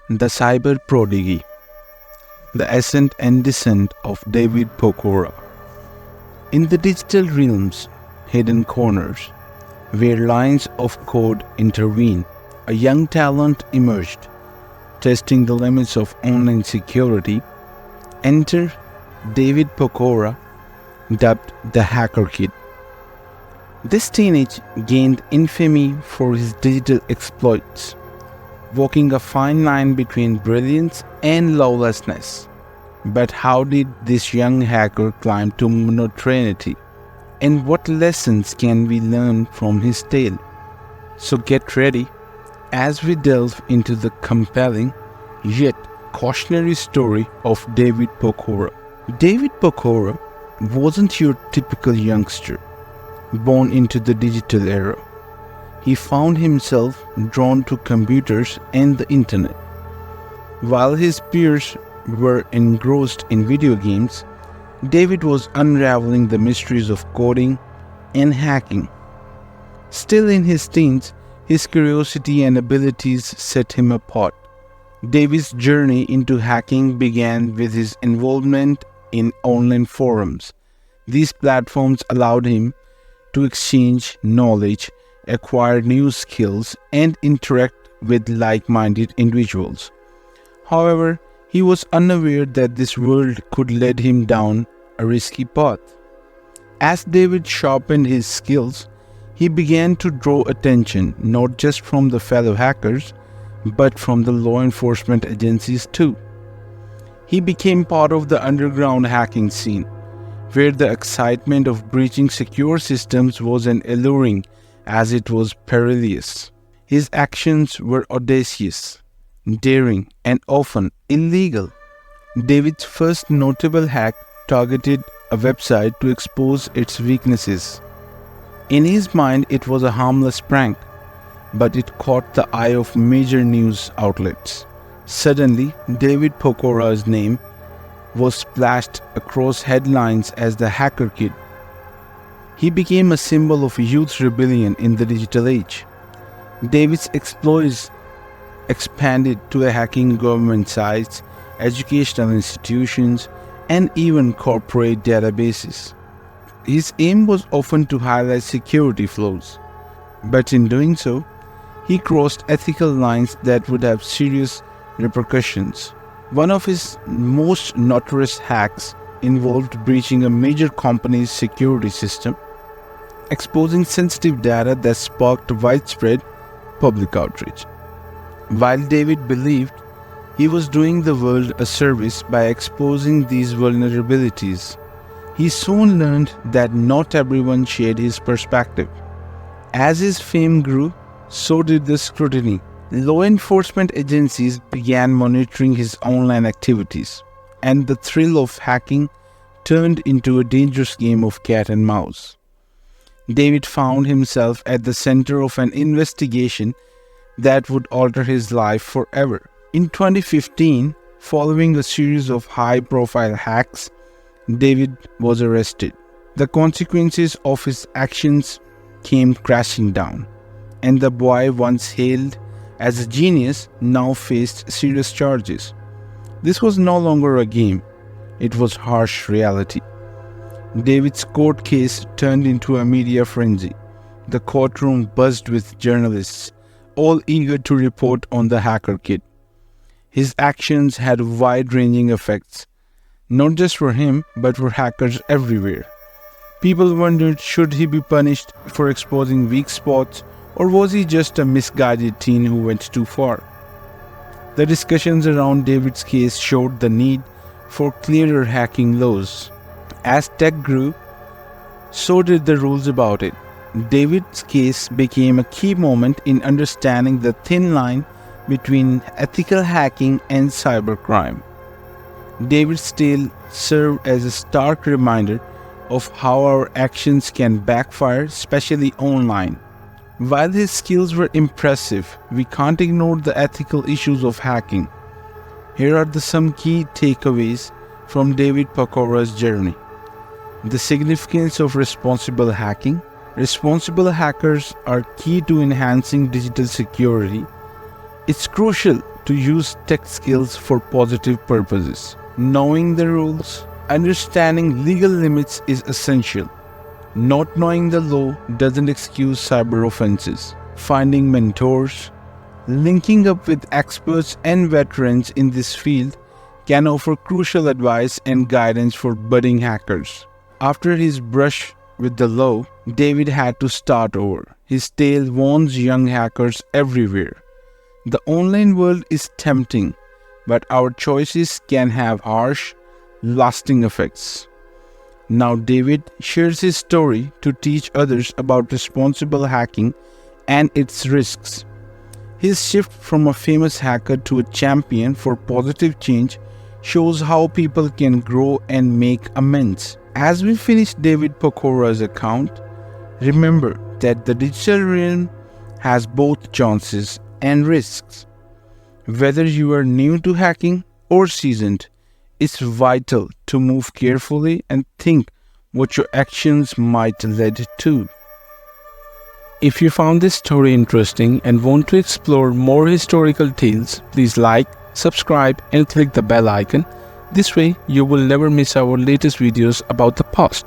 The Cyber Prodigy, the Ascent and Descent of David Pokora. In the digital realm's hidden corners, where lines of code intervene, a young talent emerged, testing the limits of online security. Enter David Pokora, dubbed the Hacker Kid. This teenage gained infamy for his digital exploits, walking a fine line between brilliance and lawlessness. But how did this young hacker climb to notoriety? And what lessons can we learn from his tale? So get ready as we delve into the compelling yet cautionary story of David Pokora. David Pokora wasn't your typical youngster born into the digital era. He found himself drawn to computers and the internet. While his peers were engrossed in video games, David was unraveling the mysteries of coding and hacking. Still in his teens, his curiosity and abilities set him apart. David's journey into hacking began with his involvement in online forums. These platforms allowed him to exchange knowledge, acquire new skills, and interact with like-minded individuals. However, he was unaware that this world could lead him down a risky path. As David sharpened his skills, he began to draw attention not just from the fellow hackers, but from the law enforcement agencies too. He became part of the underground hacking scene, where the excitement of breaching secure systems was as alluring as it was perilous. His actions were audacious, daring, and often illegal. David's first notable hack targeted a website to expose its weaknesses. In his mind, it was a harmless prank, but it caught the eye of major news outlets. Suddenly, David Pokora's name was splashed across headlines as the Hacker Kid. He became a symbol of youth rebellion in the digital age. David's exploits expanded to hacking government sites, educational institutions, and even corporate databases. His aim was often to highlight security flaws, but in doing so, he crossed ethical lines that would have serious repercussions. One of his most notorious hacks involved breaching a major company's security system, exposing sensitive data that sparked widespread public outrage. While David believed he was doing the world a service by exposing these vulnerabilities, he soon learned that not everyone shared his perspective. As his fame grew, so did the scrutiny. Law enforcement agencies began monitoring his online activities, and the thrill of hacking turned into a dangerous game of cat and mouse. David found himself at the center of an investigation that would alter his life forever. In 2015, following a series of high-profile hacks, David was arrested. The consequences of his actions came crashing down, and the boy once hailed as a genius now faced serious charges. This was no longer a game, it was harsh reality. David's court case turned into a media frenzy. The courtroom buzzed with journalists, all eager to report on the Hacker Kid. His actions had wide-ranging effects, not just for him, but for hackers everywhere. People wondered, should he be punished for exposing weak spots, or was he just a misguided teen who went too far? The discussions around David's case showed the need for clearer hacking laws. As tech grew, so did the rules about it. David's case became a key moment in understanding the thin line between ethical hacking and cybercrime. David's tale served as a stark reminder of how our actions can backfire, especially online. While his skills were impressive, we can't ignore the ethical issues of hacking. Here are some key takeaways from David Pokora's journey. The significance of responsible hacking. Responsible hackers are key to enhancing digital security. It's crucial to use tech skills for positive purposes. Knowing the rules, understanding legal limits is essential. Not knowing the law doesn't excuse cyber offenses. Finding mentors, linking up with experts and veterans in this field can offer crucial advice and guidance for budding hackers. After his brush with the law, David had to start over. His tale warns young hackers everywhere. The online world is tempting, but our choices can have harsh, lasting effects. Now David shares his story to teach others about responsible hacking and its risks. His shift from a famous hacker to a champion for positive change shows how people can grow and make amends. As we finish David Pokora's account, remember that the digital realm has both chances and risks. Whether you are new to hacking or seasoned, it's vital to move carefully and think what your actions might lead to. If you found this story interesting and want to explore more historical tales, please like, subscribe and click the bell icon. This way you will never miss our latest videos about the past.